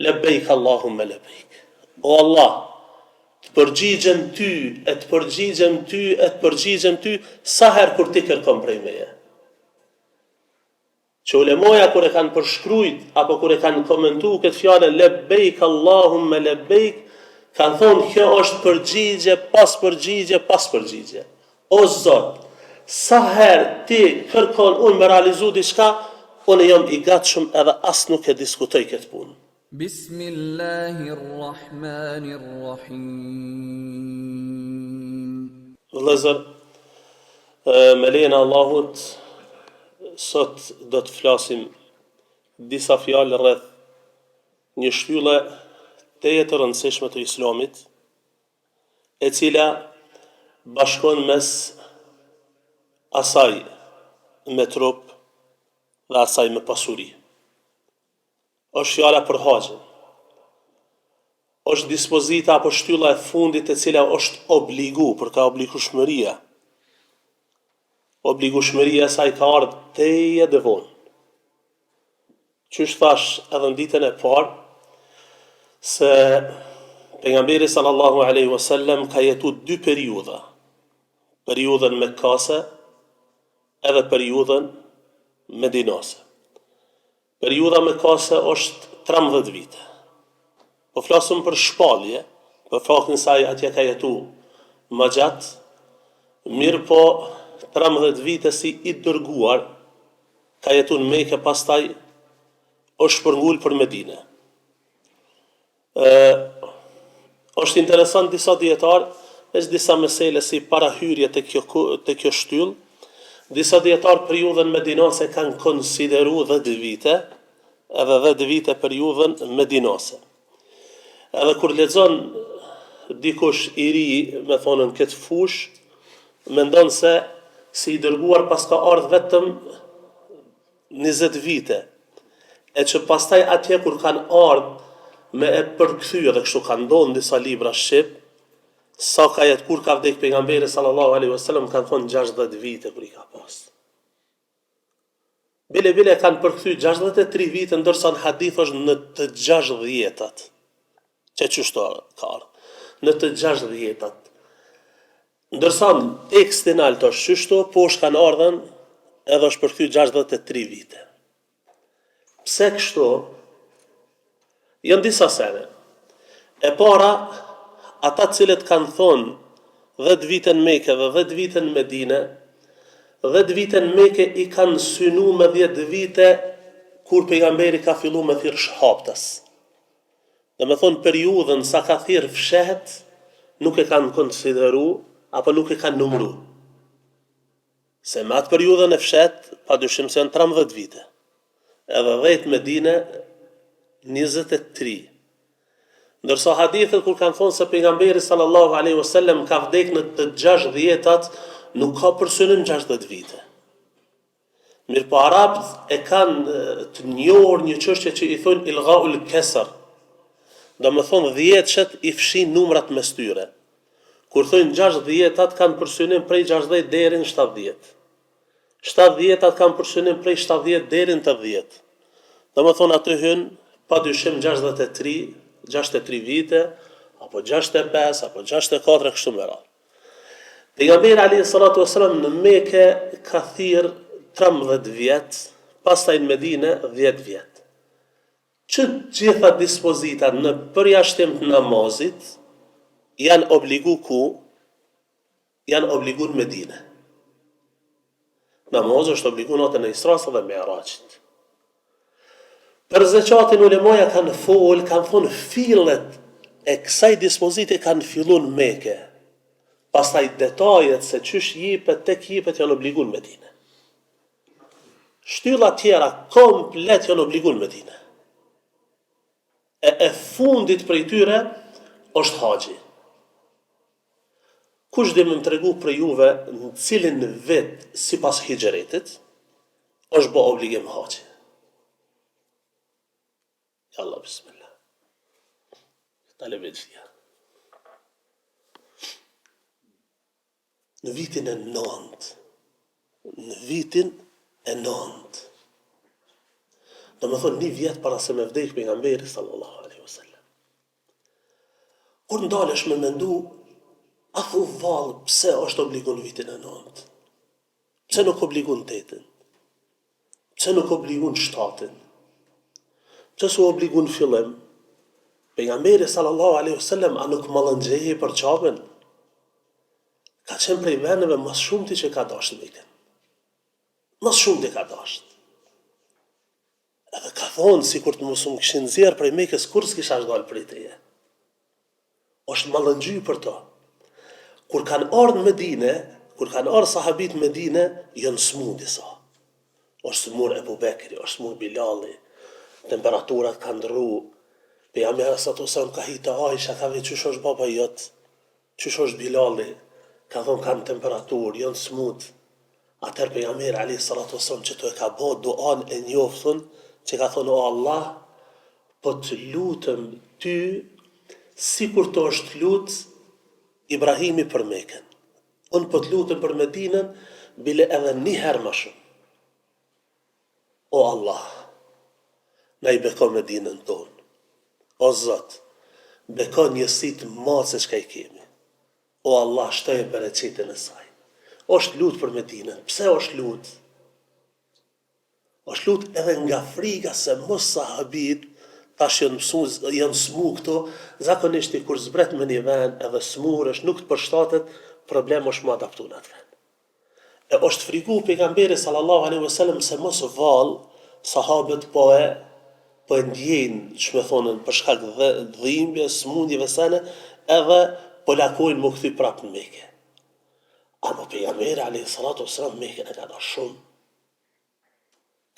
Lebejk Allahumma lebejk. O Allah, të përgjigjem ty, e të përgjigjem ty, e të përgjigjem ty, sa herë kur ti kërkon prej meje. Që ulemoja kur e kanë përshkrujt, apo kur e kanë komentu këtë fjale, lebejk Allahumma lebejk, kanë thonë kjo është përgjigje, pas përgjigje, pas përgjigje. O Zot, sa herë ti kërkon unë me realizu diçka, unë jam i gatshëm edhe as nuk e diskutoj këtë punë. Bismillahirrahmanirrahim. Vëllezër, me lejen e Allahut, sot do të flasim disa fjalë rreth një shtylle teje të rëndësishme të Islamit, e cila bashkon mes asaj me trup dhe asaj me pasuri. Është fjala për haxhin. Është dispozita apo shtylla e fundit e cila është obligu, për ka obligueshmëria. Obligueshmëria e saj ka ardhur teje dhe vonë. Qysh thash edhe në ditën e parë, se pejgamberi sallallahu alaihi wasallam ka jetuar dy periudha. Periudhën mekkase edhe periudhën medinase. Periudha mekkase është 13 vite. Po flasëm për shpallje, për faktin se ai atje ka jetuar më gjatë, mirë po 13 vite si i dërguar, ka jetuar në Mekë, pastaj është shpërngul për Medinë. Është interesant disa dietar, veç disa mesele si parahyrje të kjo shtyllë, disa dietar periudhën medinase kanë konsideruar 10 vite, edhe 10 vite periudhën medinase. Edhe kur lexon dikush i ri, me thonën këtë fush, mendon se si i dërguar pas ka ardhur vetëm 20 vite, e që pastaj atje kur kanë ardhur me e përkthyer dhe kështu kanë ndodhur disa libra shqip, sa ka jetë kur ka vdek pejgamberi sallallahu alaihi wasallam, kanë thonë 60 vite kur i ka pas. Bile kanë përkthy 63 vite, ndërsa në hadith është në të 60-tat. Që çështë ka ardhur? Në të 60-tat. Ndërsa në tekstin alto është çështë, poshtë kanë ardhur edhe është përkthy 63 vite. Pse kështu? Janë disa sene. E para, ata cilët kanë thonë 10 vite në Mekë dhe 10 vite në Medinë, 10 vite në Mekë i kanë synu me 10 vite kur pejgamberi ka fillu me thirr shhaptas. Dhe me thonë periudhën sa ka thirr fshehet, nuk e kanë konsideru, apo nuk e kanë numru. Se me atë periudhën e fshet, pa dyshim se janë 13 vite. Edhe 10 Medinë, 23. Ndërsa hadithet kur kanë thonë se pejgamberi sallallahu alaihi wasallam ka vdek në të 60-tat, nuk ka përsynim 60 vite. Mirë po arabët e kanë të njohur një çështje që i thonë ilghaul kesr. Do me thonë 10-shet i fshin numrat mes tyre. Kur thonë 60-tat kanë përsynim prej 60 deri në 70. 70-tat kanë përsynim prej 70 deri në 80. Do me thonë aty hyn pa dyshim 63 vite, apo 65, apo 64, kështu me radhë. Pejgamberi alayhi salatu wasallam në Mekë ka thirr 13 vjet, pastaj në Medinë 10 vjet. Që gjitha dispozita në përjashtim të namazit janë obligu ku? Janë obligu në Medinë. Namazi është obligu natën e Isras dhe Mi'rajit. Për zakatin ulemoja kanë thonë fillet e kësaj dispozite kanë fillu në Mekë. Pastaj detajet se çysh jepet tek jepet janë obligu në Medinë. Shtylla tjera komplet janë obligu në Medinë. E fundit prej tyre është haxhi. Kush dhe më tregu për juve në cilin vit sipas hijretit është bë obligim haxhi? Yalla bismillah. Talebëjia. Në vitin e 9. Në vitin e 9. Do më thonë një vjet para se me vdek pejgamberi sallallahu alaihi Kur ndalesh me mendu, a thu vallë, pse është obligun vitin e 9? Pse nuk obligun 8-ën? Pse nuk obligun 7-ën? Pse su obligun fillim? Pejgamberi sallallahu alaihi wasallam a nuk mallëngjehi për çapën? Ka qenë prej vendeve më shumti që ka dashur Mekën. Më shumë të ka dashur. Edhe ka thonë, si kur të mos më kishin nxjerrë prej Mekës, kur s'kisha dalë prej teje. Është mallëngjy për to. Kur kanë ardhur në Medinë, kur kanë ardhur sahabit në Medinë, janë smur disa. Është smur Ebu Bekri, është smur Bilali, temperaturat kanë ndrru. Pejgamberi sallallahu alaihi wasallam ka hitë Aisha, ka vetë çush është baba jot, çush është Bilali, ka thonë kanë temperaturë, janë smut. Atëherë pejgamberi alayhi salatu wasallam që të e ka bë duan e njoftën, që ka thonë o Allah, po të lutem ty sikur të është lut Ibrahimi për Mekën. Unë po të lutem për Medinën, bile edhe një herë më shumë. O Allah, na i beko Medinën tonë. O Zot, beko njësit mace që ka i kemi. O Allah, shtoj e bereqetin e saj. Është lut për Medinën. Pse është lut? Është lut edhe nga frika se mos sahabit tash janë smu këto, zakonisht kur zbret me një vend edhe smurësh, nuk të përshtatet, problem është më adaptu në atë vend. E është frigu pejgamberi sallallahu alaihi wasallam se mos vallë sahabët po e ndjejnë, që me thonën, për shkak dhimbje, smundjeve sene, edhe po lakojnë më këthy prapë në Mekë. Ama pejgamberi alayhi salatu wasallam Mekën e ka dashur shumë.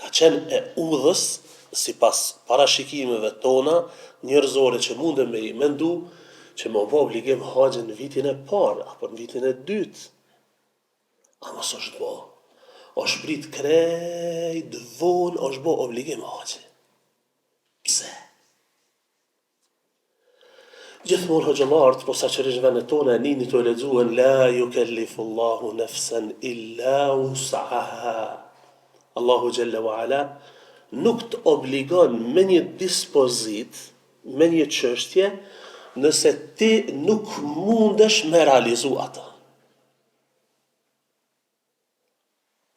Ka qenë e udhës, sipas parashikimeve tona, njerëzore që mundem me i mendu, që më bë obligim haxhin në vitin e parë apo në vitin e dytë. Ama s'është bë. Është prit krejt vonë, është bë obligim haxhi. Pse? Gjithmonë hoxhallarët, posaçërisht vendet tona, nini të lexuan la yukellifullahu nafsan illa wus'aha. Allahu Jalla wa Ala nuk të obligon me një dispozit, me një çështje, nëse ti nuk mundesh me realizu atë.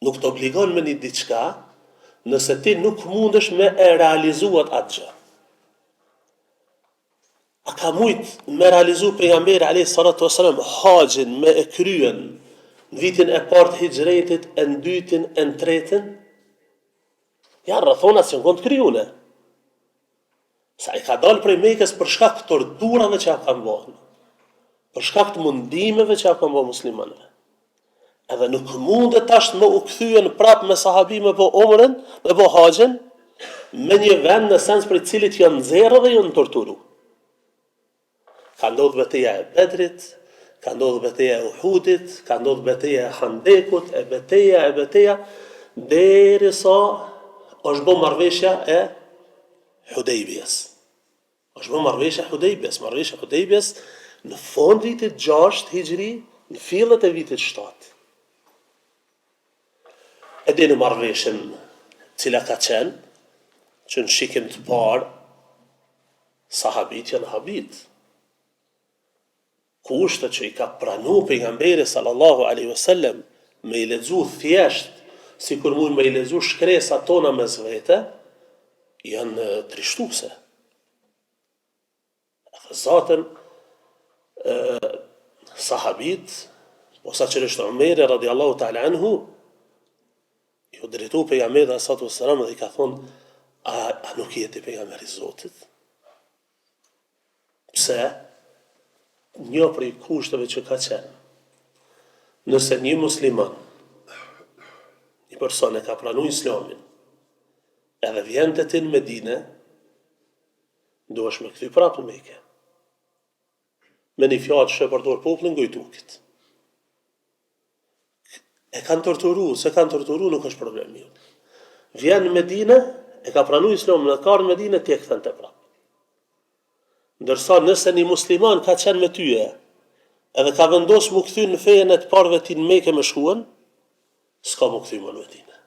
Nuk të obligon me një diçka, nëse ti nuk mundesh me e realizuat atë gjë. A ka mujt me realizu pejgamberi alayhi salatu wasallam haxhin me e kryen në vitin e parë të hijretit, e në dytin, e në tretin? Ja, rrethona që në të kryune. Sa i ka dalë prej Mekës për shkak të torturave që ja kanë bënë, për shkak të mundimeve që ja kanë bënë muslimanëve. Edhe nuk mundet tash më u kthyen prapë me sahabi me po umrën, me po haxhin, me një vend në sens për i cilit janë nxerrë dhe janë torturu. Ka ndodhur betejë e Bedrit, ka ndodhur betejë e Uhudit, ka ndodhur betejë e Khandekut, e betejë, derisa është bë marrëveshja e Hudejbjes. Është bë marrëveshja e Hudejbjes në fund vitit 6 Hijri, në fillet e vitit 7. E dini marrëveshjen cila ka qenë, që në shikim të parë, sahabit janë habit. Kushtet që i ka pranu pejgamberi sallallahu alaihi wasallam me i lexu thjesht, si kur mund me i lexu shkresa tona mes vete, janë trishtuese. Dhe zatën sahabit, posaçërisht Umeri radiallahu ta'ala anhu, ju drejtu pejgamberi sallallahu alaihi wasallam dhe i ka thonë, a nuk jeti pejgamberi Zotit? Pse? Një prej kushteve që ka qenë, nëse një musliman, një person e ka pranu islamin, edhe vjen të ti në Medine, duhesh me këthy prapë në Mekë. Me një fjatë që e përdor poplin gojtukit. E kanë torturu, se kanë torturu nuk është problemi. Vjen në Medine, e ka pranu islamin, e ka në Medine, ti e këthen të prapë. Ndërsa nëse një musliman ka qenë me tyje, edhe ka vendosur mu kthy në fejen e të parëve ti në Mekë me shkuën, s'ka mu kthy më në Medinë.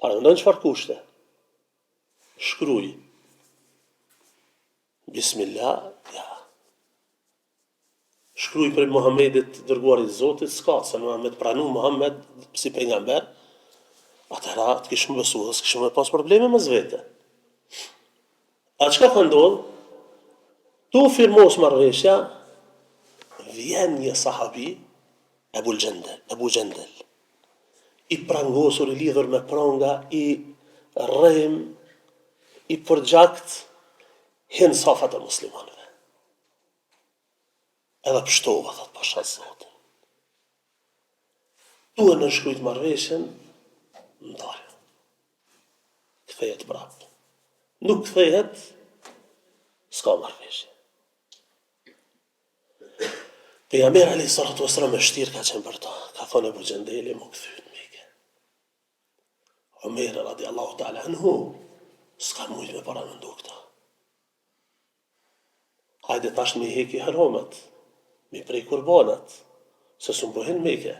Parë ndonjë çfarë kushte? Shkruaj. Bismillah, ja. Shkruaj për Muhamedit dërguarit të Zotit, s'ka, se Muhammed pranu Muhammed si pejgamber, atëra të kishëm besu dhe s'kishëm me pas probleme me zvete. A çka ka ndodhë? Tu firmos marrëveshja, vjen një sahabi, Ebu Gjendel, i prangosur, i lidhur me pranga, i rrem, i përgjakt, hin safat e muslimanëve. Edhe pështova, thot pasha Zotin. Tu e në shkrujt marrëveshjen, ndarë. Kthehet prapë. Nuk kthehet, s'ka marrëveshje. Pejgamberi alayhi salatu wasallam e shtir ka qenë për ta. Ka thonë Ebu Gjendeli, mu kthyet Mekë. Omer radiallahu ta'ala anhu, s'ka mujt me paramendu këta. Hajde tash me heki haramat, me prej kurbanat, se s'u bëhen Mekë.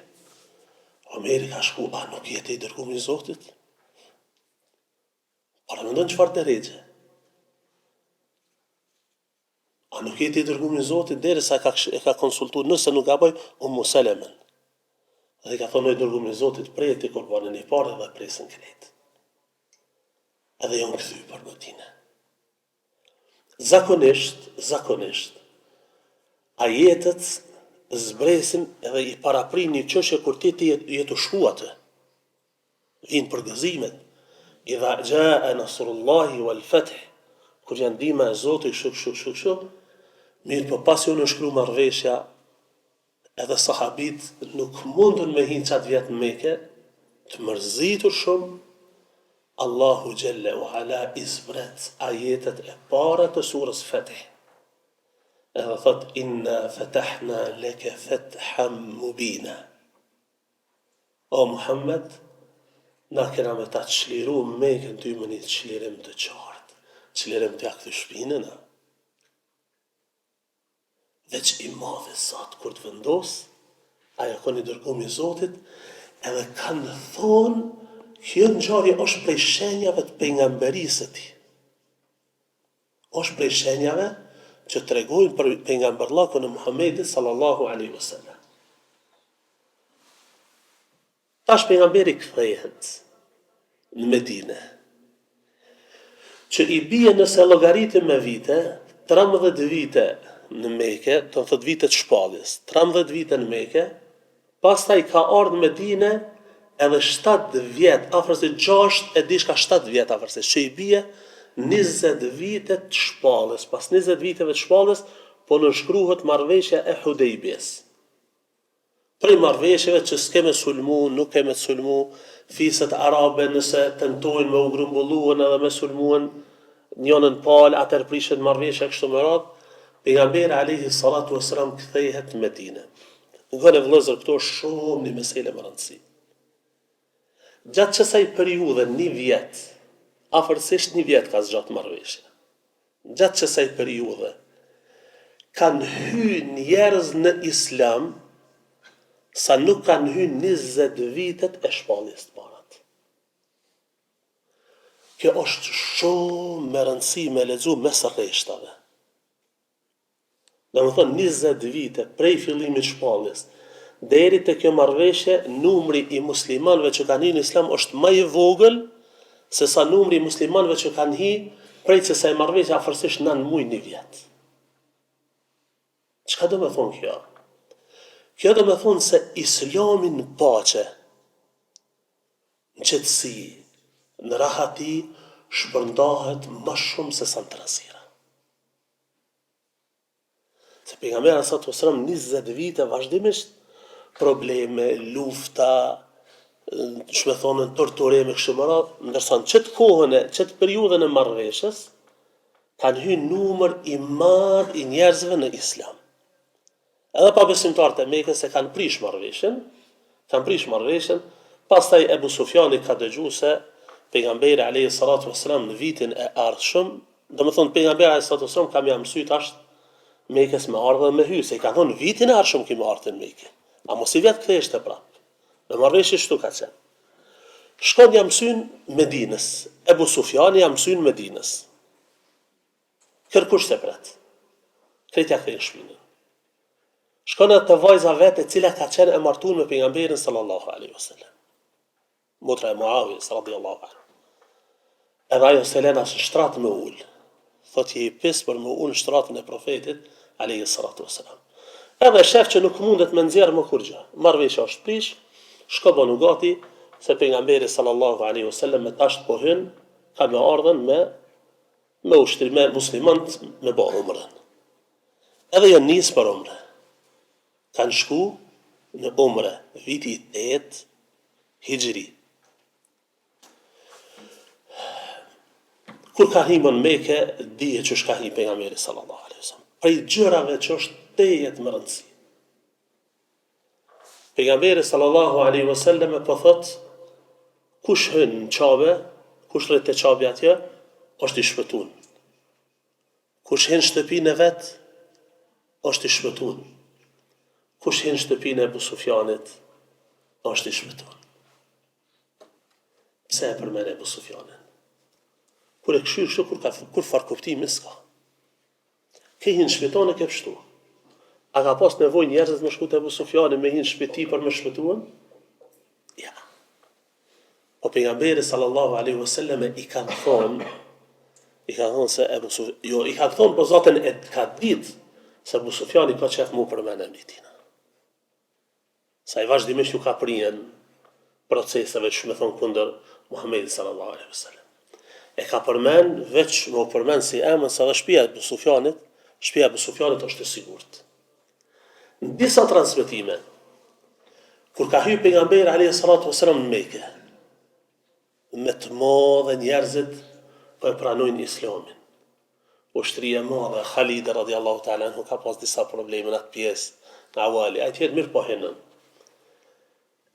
Omeri ka shku, a nuk jete i dërguar i Zotit? Paramendon çfarë drejtë. A nuk jete i dërguar i Zotit derisa e ka konsultuar, nëse nuk gaboj, Ummu Selemen. Dhe ka thonë i dërguar i Zotit, prejti kurbanin i parë dhe presën krejt. Edhe janë kthy për Medinë. Zakonisht, ajetet zbresin edhe i paraprin një çështje kur ti jetu shku atë. Vinë për gëzimet. Idha jaa nasrullahi wal fath. Kur janë ndihma e Zotit, kështu. Mirë, po pas ju në shkru marrëveshja, edhe sahabit nuk mundën me hinë qatë vjetë në Mekë, të mërzitur shumë, Allahu Jelle wa Ala izbret ajetet e para të surës Fatih. Edhe thot, inna fatahna leke fatham mubina. O Muhammed, na kena me ta të çliru Mekën ty më një të çlirim të qartë, çlirim të jakë të shpinën. Veç i madhe satë kur të vendos, aja koni dërgum i Zotit, edhe kanë thonë, kjo ngjarje është prej shenjave të pejgamberisë së tij. Është prej shenjave që tregojnë për pejgamberllakun e Muhamedit sallallahu alaihi wasallam. Tash pejgamberi kthehet në Medinë, që i bie nëse llogaritë me vite, 13 vite në Mekë, do të thotë vite të shpalljes, 13 vite në Mekë, pastaj ka ardhur në Medinë edhe 7 vjet, afërse 6 e dishka 7 vjet afërse, që i bie 20 vite të shpalljes. Pas 20 viteve të shpalljes, po nënshkruhet marrëveshja e Hudejbes. Prej marrëveshjeve që s'ke me sulmu, nuk ke me sulmu, fiset arabe nëse tentojnë me u grumbulluan edhe me sulmuan njënën palë, atër prishet marrëveshja kështu me radhë, pejgamberi alayhi salatu wasalam kthehet në Medinë. Gjone vëllezër, këto është shumë një mesele më rëndësi. Gjatë kësaj periudhe, një vjet, afërsisht një vjet ka zgjatë marrëveshja. Gjatë kësaj periudhe, kanë hyrë njerëz në Islam, sa nuk kanë hyrë 20 vitet e shpalljes të parat. Kjo është shumë me rëndësi me lexu mes rreshtave. Dhe më thonë 20 vite prej fillimit shpalljes, deri te kjo marrëveshje, numri i muslimanëve që kanë hyrë në Islam është më i vogël se sa numri i muslimanëve që kanë hyrë prej kësaj marrëveshje afërsisht 9 muaj një vjet. Çka do të thonë kjo? Kjo do të thonë se Islami në paqe, në qetësi, në rahati, shpërndahet më shumë se sa në tërësira. Se pejgamberi sallallahu alaihi wasallam 20 vite vazhdimisht probleme, lufta, shme thonë torturime kështu me radhë, ndërsa në çet kohën e çet periudhën e marrëveshjes kanë hyrë numër i madh i njerëzve në Islam. Edhe pa besimtarët e Mekës se kanë prish marrëveshjen, pastaj Ebu Sufjani ka dëgjuar se pejgamberi alayhi salatu wasalam në vitin e ardhshëm, domethënë pejgamberi alayhi salatu wasalam ka më mësuar tash Mekës me ardhë dhe me hy, se i ka thonë vitin e ardhshëm kemi ardhur në Mekë. A mos i vjet ktheheshte prapë. Me marrëveshje shtu ka qenë. Shkon jam mësyn Medinës. Ebu Sufjani jam mësyn Medinës. Kërkush se pret. Kretja kthejnë shpinën. Shkon atë vajza vetë e cila ka qenë e martuar me pejgamberin sallallahu alaihi wasallam. Motra e Muawiyes radhiyallahu anhu. Edhe ajo Selena në shtrat me ul. Thot je i pis për me ul në shtratën e profetit alayhi salatu wasalam. Edhe shef që nuk mundet me nxjerr më kur gjë. Marr vesh është prish, shko bonu gati se pejgamberi sallallahu alaihi wasallam me tash po hyn ka me ardhen me ushtrim muslimant me bë umrën. Edhe janë nis për umrë. Kanë shku në umrë viti 8 Hijri. Kur ka himën në Mekë, dije që shka hi pejgamberi sallallahu alaihi wasallam. Prej gjërave që është tejet më rëndësi. Pejgamberi sallallahu alaihi wasallam po thot, kush hyn në Qabe, kush rrit te Qabi atje, është i shpëtuar. Kush hyn në shtëpinë e vet, është i shpëtuar. Kush hyn në shtëpinë e Abu Sufjanit, është i shpëtuar. Pse e përmend Abu Sufjanin? Kur e këshyr kështu, kur far kuptimi s'ka. Ke hinë shpitone ke pështu. A ka pas nevojë njerëzit me shku te Abu Sufjani me hinë shpiti për me shpëtuan? Ja. Po pejgamberi sallallahu alaihi wasallam i ka thonë se Abu Sufjani, jo, i ka thonë po zoten e ka ditë se Abu Sufjani ka qef mu për menem një tina. Sa i vazhdimisht ju ka prijen proceseve që me thonë kundër Muhammedi sallallahu alaihi wasallam. E ka përmen, veç më përmen si emën sa dhe shtëpia e Abu Sufjanit është e sigurt. Në disa transmetime, kur ka hyrë pejgamberi alayhi salatu wasallam në Mekë, me të madhe njerëzit po e pranojnë Islamin. Ushtria e madhe, Khalid radhiyallahu ta'ala anhu ka pas disa probleme në atë pjesë, në awali, ai tjetër mirë po hinën.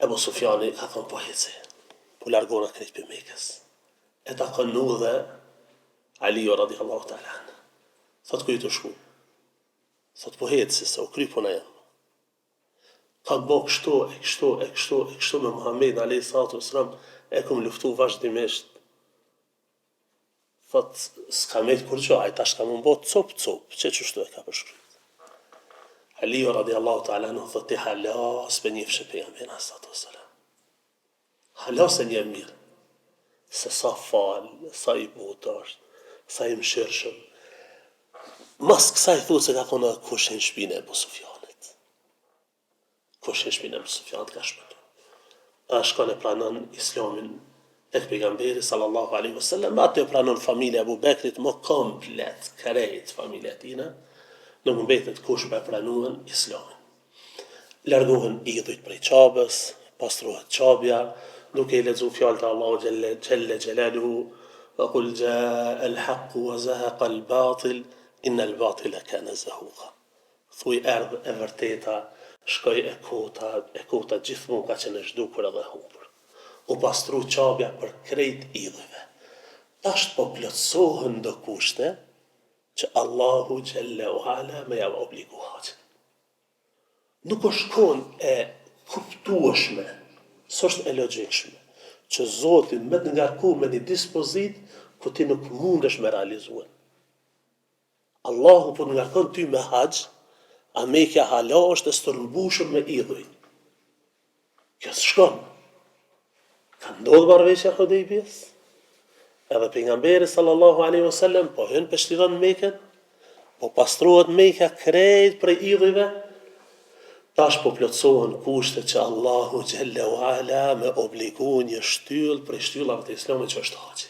Abu Sufjani ka thonë po hece, po largona krejt për Mekës. E ta kënu dhe Alijo radhiyallahu ta'ala anhu. Thot ku i të shku? Thot po hece se u kry puna jam. Ka bo kështu me Muhammed alayhi salatu wasalam e kum luftu vazhdimisht. Thot s'ka me të kur gjo, a i tash ka më mbo cop, që qështu e ka përshkryt. Alijo radhiyallahu ta'ala anhu thot ti halas për një fshë pejgamberin alayhi salatu wasalam. Halas e një mirë. Se sa falë, sa i butë është, sa i mëshirshëm. Mas kësaj thuhet se ka thonë kush e në shpinë e Abu Sufjanit. Kush e në shpinë e Abu Sufjanit ka shpëtuar. A shkon e pranon Islamin tek pejgamberi sallallahu alaihi wasallam, atë e pranon familja e Abu Bekrit më komplet, krejt familja e tina, nuk mbetet kush pa pranuar Islamin. Largohen idhujt prej Qabës, pastrohet Qabja, duke i lexuar fjalët e Allahu xhelle xhelaluhu, wa qul jaa al-haqq wa zahaqa al-batil inna al-batila kana zahuqa. Thuaj erdhë e vërteta, shkoi e kota gjithmonë ka qenë zhdukur edhe humbur. U pastru Qabja për krejt idhujve. Tash po plotësohen do kushte që Allahu xhelle ala me ja obligu haxhin. Nuk është kon e kuptueshme, s'është e logjikshme, që Zoti me të ngarku me një dispozit ku ti nuk mundesh me realizuar. Allahu po të ngarkon ty me haxh, a Mekja hala është e stërmbushur me idhuj. Kjo s'shkon. Ka ndodhur marrëveshja Hudejbiyes. Edhe pejgamberi sallallahu alaihi wasallam po hyn peshliron Mekën, po pastrohet Mekja krejt prej idhujve. Tash po plotësohen kushtet që Allahu xhelle ala me obligu një shtyllë prej shtyllave të Islamit që është haxhi.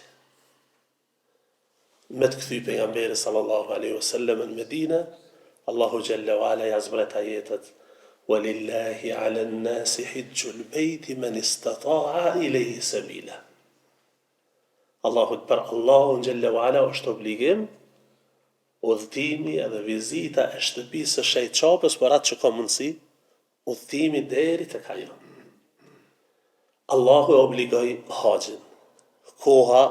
Me të kthy pejgamberi sallallahu alaihi wasallam në Medinë, Allahu xhelle ala ja zbret ajetet walillahi ala an-nasi hijjul bayti man istata'a ilayhi sabila. Allahu xhelle ala është obligim udhëtimi edhe vizita e shtëpisë së Shejt Qabës për atë që ka mundësi, udhëtimi deri tek ajo. Allahu e obligoi haxhin. Koha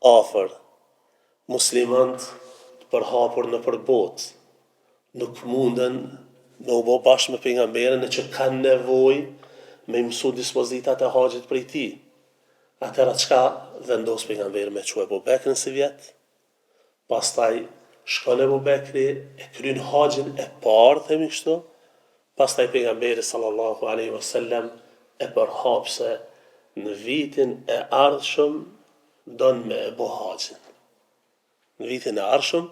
afër, muslimanët të përhapur në përbot, nuk munden me u bë bashkë me pejgamberin e që kanë nevojë me mësu dispozitat e haxhit prej tij. Atëra çka vendos pejgamberi me çuaj Abu Bekrin si vjet? pastaj shkon Ebu Bekri, e kryen haxhin e parë, themi kështu, pastaj pejgamberi sallallahu alaihi wasallam e përhapse në vitin e ardhshëm don me e bo haxhin. Në vitin e ardhshëm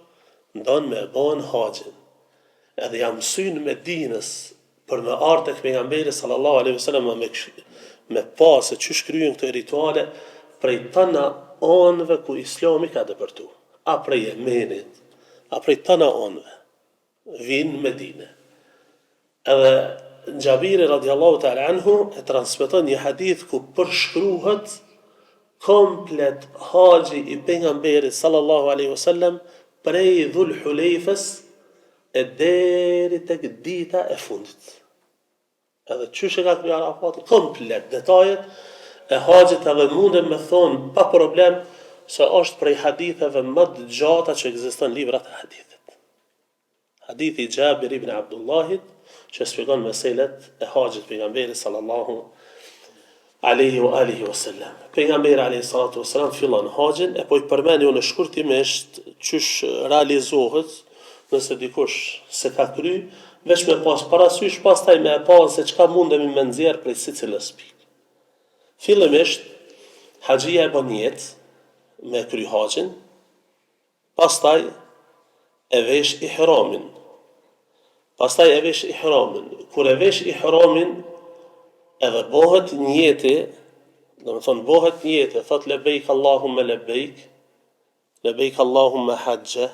don me e bon haxhin. Edhe jam mësy në Medinës për me ardhur tek pejgamberi sallallahu alaihi wasallam me pa se çysh kryen këto rituale prej tëna anëve ku Islami ka dëpërtu. A prej Yemenit, a prej tëna anëve. Vinë në Medinë. Edhe Gjabiri radiallahu ta'ala anhu e transmeton një hadith ku përshkruhet komplet haxhi i pejgamberit sallallahu alaihi wasallam prej Dhul Hulejfës e deri tek dita e fundit. Edhe çysh e ka kryer Arafati komplet detajet e haxhit, edhe mundem me thonë pa problem se është prej haditheve më të gjata që ekziston në librat e hadithit. Hadithi i Gjabir ibn Abdullahit që shpjegon meselet e haxhit pejgamberit sallallahu alaihi wa alihi wasallam. Pejgamberi alaihi salatu wasallam fillon haxhin e po i përmend unë shkurtimisht çysh realizohet nëse dikush se ka kry, veç me pas parasysh pastaj me e pas se çka mundemi me nxjerr prej secilës pikë. Fillimisht haxhia e bën jetë me kry haxhin, pastaj e vesh ihramin. Pastaj e vesh ihramin. Kur e vesh ihramin, edhe bëhet njeti, do të thonë bëhet njeti, thot lebejk Allahumma lebejk, lebejk Allahumma hajja,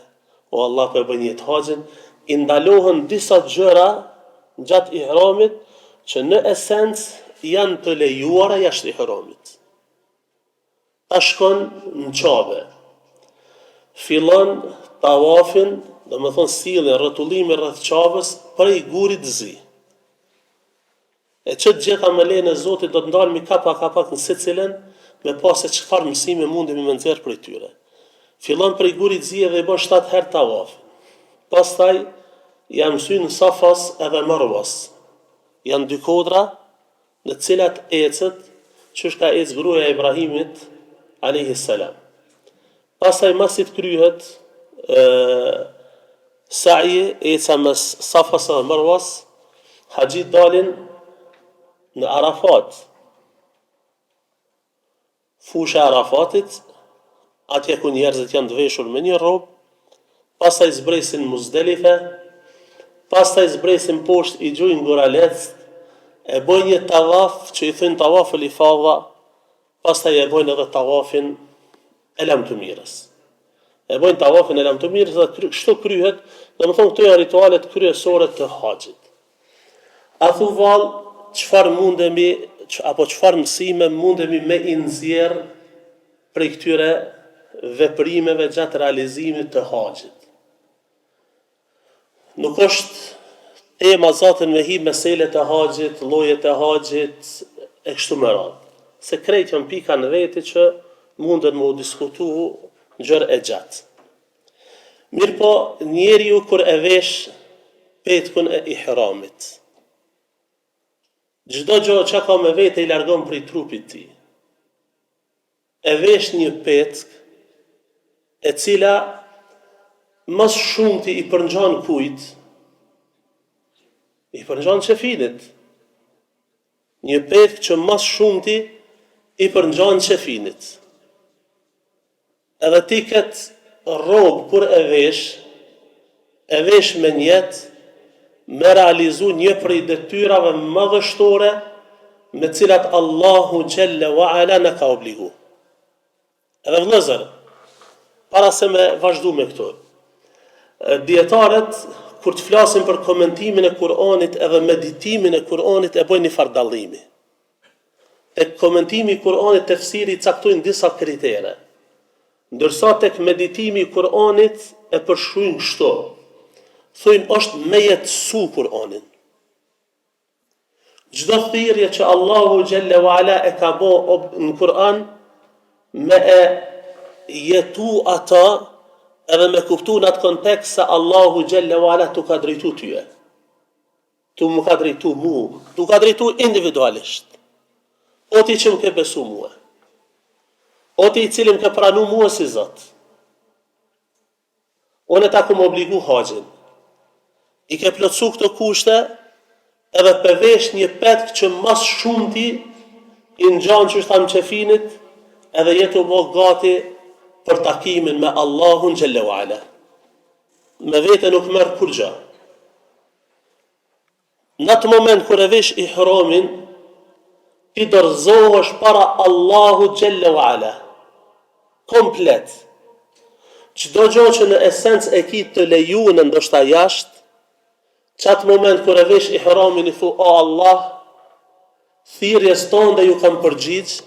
o Allah po e bën jetë haxhin, i ndalohen disa gjëra gjatë ihramit që në esencë janë të lejuara jashtë ihramit. Ta shkon në Qabe, fillon tawafin, do të thonë sillin rrotullimin rreth Qabës prej gurit të zi. E ç't gjeta me lejen e Zotit do të ndalemi kapak në secilën me pas se çfarë mësime mundemi me nxjerr prej tyre. Fillon prej gurit të zi dhe i bën 7 herë tawafin. Pastaj jam mësyn në Safas edhe Marwas. Janë dy kodra në cilat ecët që ka ecë gruaja e Ibrahimit alayhi salam. Pastaj masi të kryhet sa'i eca mes Safas dhe Marwas, haxhit dalin në Arafat. Fusha e Arafatit, atje ku njerëzit janë të veshur me një rrobë, pastaj zbresin Muzdelife, pastaj zbresin poshtë i gjujnë Guralec, e bojnë një tavaf që i thënë tavaful ifadha, pastaj e bojnë edhe tavafin e lam të mirës. E bojnë tavafin e lam të mirës dhe kështu kryhet, dhe më thonë këto janë ritualet kryesore të haxhit. A thu vallë, çfarë mundemi, apo çfarë mësime mundemi me i nxjerr prej këtyre veprimeve gjatë realizimit të haxhit. Nuk është tema zatën me hi meselet e haxhit, llojet e haxhit e kështu me radhë. Se krejt janë pika në veti që munden me u diskutu gjërë e gjatë. Mirë po, njeriu kur e vesh petkun e ihramit, çdo gjë që ka me vete i largon prej trupit ti. E vesh një petk e cila mas shumti i përngjan kujt? I përngjan qefinit. Një petk që mas shumti i përngjan qefinit. Edhe ti këtë robë kur e vesh me njetë, me realizu një prej detyrave madhështore me cilat Allahu Gjelle wa Ala në ka obligu. Edhe vëllezër, para se me vazhdu me këto, dietarët kur të flasin për komentimin e Kur'anit edhe meditimin e Kur'anit e bojnë një fardallimi. Tek komentimi i Kur'anit tefsiri caktojnë disa kritere, ndërsa tek meditimi i Kur'anit e përshkruajnë kështu. Thojnë është me jetësu Kur'anin. Çdo thirrje që Allahu Gjelle wa Ala e ka bo në Kur'an, me e jetu ata edhe me kuptu në atë kontekst se Allahu Gjelle wa Ala tu ka drejtu tyje. Tu mu ka drejtu mu. Tu ka drejtu individualisht. O ti që më ke besu mua. O ti i cili më ke pranu mua si Zot. unë ta kom obligu haxhin. I ke plotsu këto kushte, edhe përvesh një petk që mas shumti i ngjan që thamë qefinit, edhe jetu bo gati për takimin me Allahun xhelle u ala. Me vete nuk merr kur gjë. Në atë moment kur e vesh ihramin, ti dorëzohesh para Allahut xhelle u ala. Komplet. Çdo gjë që në esencë e ki të lejuar ndoshta jashtë, çatë moment kur e vesh ihramin i thu o Allah, thirrjes tonë ju kam përgjigj,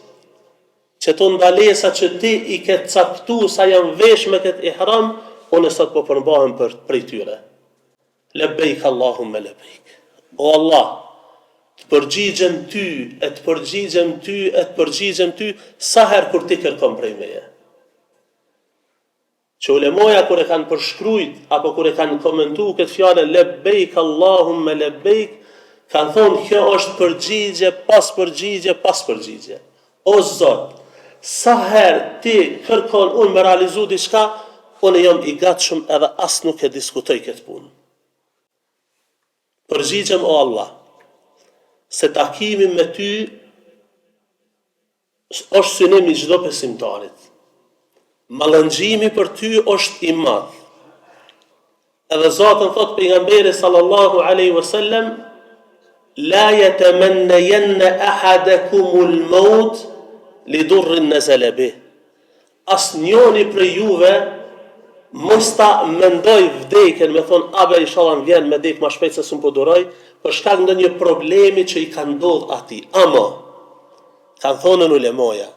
që të ndalesa që ti i ke caktu sa janë vesh me këtë ihram, unë sot po përmbahem prej tyre. Lebejk Allahumme lebejk. O Allah, të përgjigjem ty, të përgjigjem ty, sa herë kur ti kërkon prej meje. Që ulemoja kur e kanë përshkrujt, apo kur e kanë komentu këtë fjale, lebejk Allahumme lebejk, kanë thonë kjo është përgjigje, pas përgjigje. O Zot, sa herë ti kërkon unë me realizu diçka, unë jam i gatshëm edhe as nuk e diskutoj këtë punë. Përgjigjem o Allah, se takimi me ty është synim i çdo besimtarit. Mallëngjimi për ty është i madh. Edhe Zoti thot pejgamberi sallallahu alaihi wasallam, la yatamannayanna ahadakumul maut lidurrin nazala bih. Asnjëri prej juve mos ta mendoj vdekjen, me thon abe inshallah vjen me dek më shpejt se s'un po duroj, për shkak ndonjë problemi që i ka ndodh atij. Ama kanë thonën ulemoja,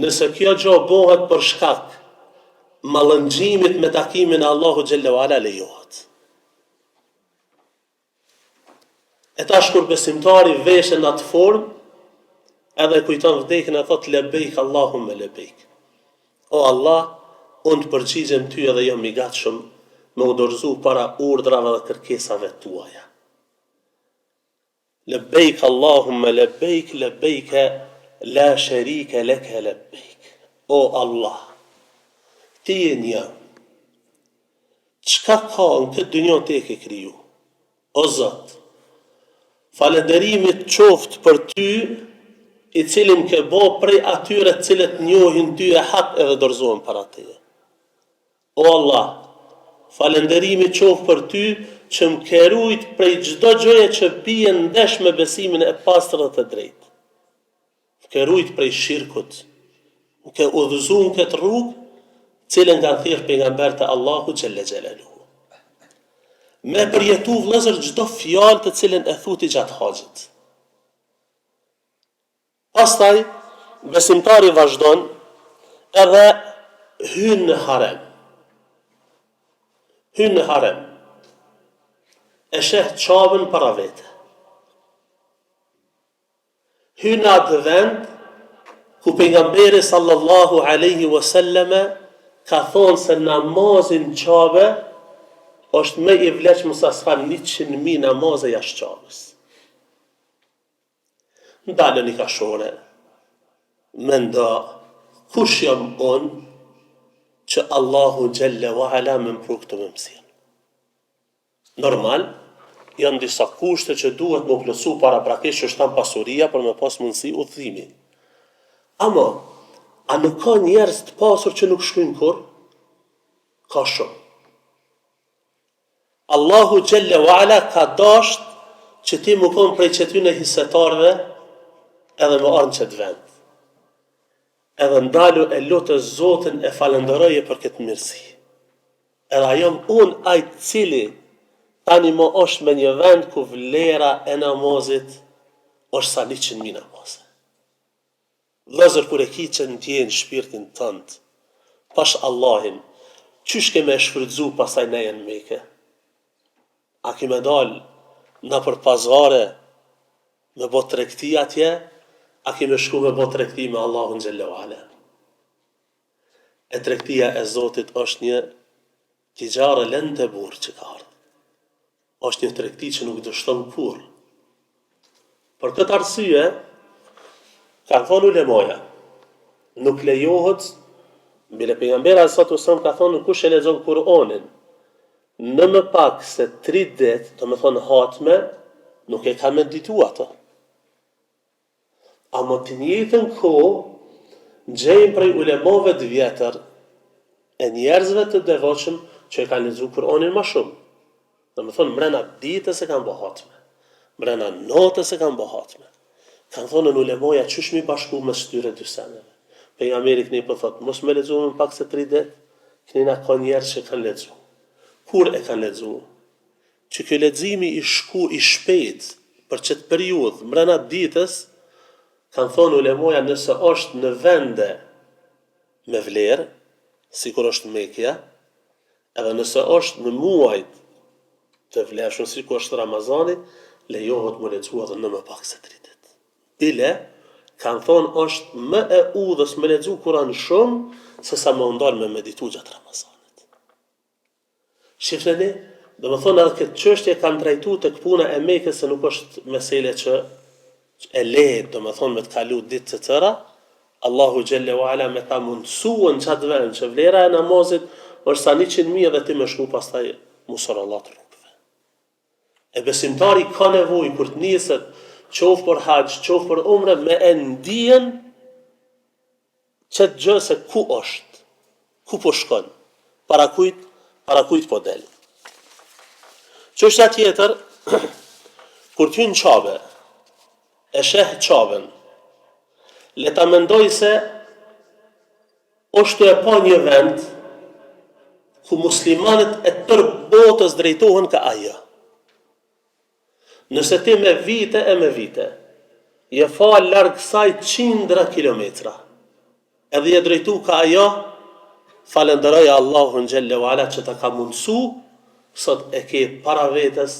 nëse kjo gjë bëhet për shkak mallëngjimit me takimin e Allahut xhelle wala lejohet. E tash kur besimtari veshen në atë formë, edhe kujton vdekjen e thot lebejk Allahumme lebejk. O Allah, unë të përgjigjem ty edhe jam i gatshëm me u dorëzu para urdhrave dhe kërkesave tuaja. Lebejk Allahumme lebejk, lebejke la sharike leke lebejk. O Allah, ti e një, çka ka në këtë dynjë te ke kriju? O Zot, falënderimit qoftë për ty, i cilin ke bo prej atyre cilët njohin ty e hak edhe dorëzohen para teje. O Allah, falënderimi qoftë për ty që më ke rujt prej çdo gjëje që bie ndesh me besimin e pastër dhe të drejtë. Më ke rujt prej shirkut, më ke udhëzuar në këtë rrugë, cilën kanë thirrë pejgambert e Allahut xhelle xhelaluhu. Me përjetu vëllezër çdo fjalë të cilën e thuti gjatë haxhit. Pastaj besimtari vazhdon edhe hyn në harem. Hyn në harem. E sheh Qabën para vete. Hyn në atë vend ku pejgamberi sallallahu alaihi wasallam ka thonë se namazin Qabe është më i vlefshëm sa sa 100.000 namaze jashtë Qabës. Ndalën i kashore, menda, kush jam unë që Allahu xhelle wa ala më mpru këtë më mësim. Normal, janë disa kushte që duhet më plotësu para prakisht që shtan pasuria për me pas mundësi udhëzimi. Ama, a nuk ka njerëz të pasur që nuk shkojnë kur? Ka shumë. Allahu xhelle wa ala ka dasht që ti më kon prej qetyne hisetarve edhe më arnë qëtë vend. Edhe ndalu e lutë Zotin e falenderoje për këtë mirësi. Edhe jam unë ajtë cili tani më është me një vend ku vlera e namazit është sa 100.000 namaze. Vëllezër, kur e ki që në tjenë shpirtin tënd, pash Allahin, qysh ke me shfrytzu pasaj neje në Mekë? A ki me dal në për pazare me bot tregti atje, a ki me shku me bot tregti me Allahun xhelle wala. E tregtia e Zotit është një tijare lente burë që ka ardhë. Është një tregti që nuk dështon kur. Për këtë arsye, kanë thonë ulemoja, nuk lejohet Bile pejgamberi sallallahu alaihi wasallam ka thonë kush e lexon Kur'anin në më pak se 3 ditë, do me thonë hatme, nuk e ka meditu ato. A më të njëjtën kohë gjejmë prej ulemave të vjetër e njerëzve të devotshëm që e kanë lexuar Kur'anin më shumë. Do me thonë mrena ditës e kanë bë hatme, mrena natës e kanë bë hatme. Kanë thonë në ulemoja qysh mi bashku me shtyre dy seneve. Pejgamberi këni po thotë mos me lexu më pak se 3 ditë, kënina ka njerëz që kanë lexu. Kur e kanë lexu? Që ky leximi i shpejt për çet periudhë mrena ditës, kanë thonë ulemoja nëse është në vende me vlerë, sikur është Mekja, edhe nëse është në muajt të vlefshëm, sikur është Ramazani, lejohet më lexu edhe në më pak se 3 ditë. Bile, kanë thonë është më e udhës me lexu Kur'an shumë, se sa më ndalë me meditu gjatë Ramazanit. Shifreni, do më thonë edhe këtë çështje kanë trajtu të këpuna e Mekës, se nuk është mesele që e lehet, do më thonë me të kalu ditë të tëra, Allahu Gjelle wa Ala me ta mundësuën qatë vend që vlera e namazit është sa 100.000 dhe ti me shku pastaj musor Allah të rrugëve. E besimtari ka nevojë kur të niset qoftë për haxh, qoftë për umre, me e ndijen çet gjë se ku është, ku po shkon, para kujt po del. Çështja tjetër, kur ty në qabe, e sheh qaben, le ta mendoj se është e pa një vend ku muslimanët e tërë botës drejtohen ka ajo. Nëse ti me vite je falë larg saj 100 kilometra, edhe je drejtu ka ajo, falenderoj Allahun Gjelle wa Ala që ta ka mundësu, sot e ke para vetës,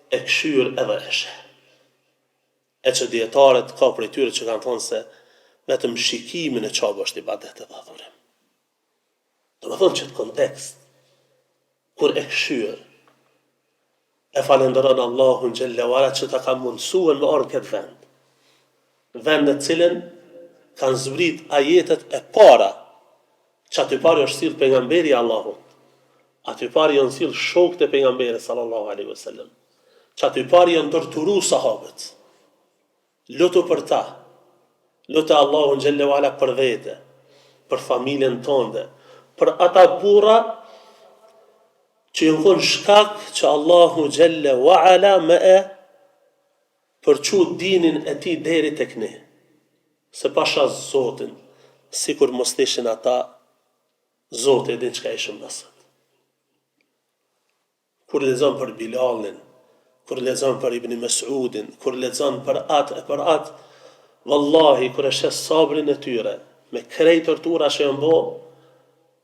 e këshyr edhe e sheh. E që djetarët ka prej tyre që kanë thonë se vetëm shikimin e qabë është ibadet edhe adhurim. Do me thonë që të kontekst, kur e këshyr, e falenderon Allahun Gjelle wa Ala që ta ka mundësuen me orën këtë vend. Vend në cilin kanë zbrit ajetet e para, që aty pari është thirrë pejgamberi Allahut, aty pari janë thirrë shokët e pejgamberit sallallahu alaihi wasallam, që aty pari janë torturu sahabët. Lutu për ta, lutu Allahun Gjelle wa Ala për vete, për familjen tënde, për ata burra që ju konë shkak që Allahu Gjelle wa Ala me e përqu dinin e ti deri tek ne. Se pasha Zotin, sikur mos ishin ata, Zoti e din çka ishim nësët. Kur lexon për Bilalin, kur lexon për Ibn Mes'udin, kur lexon për atë, vallahi, kur e shes sabrin e tyre, me krejt tortura që janë bo,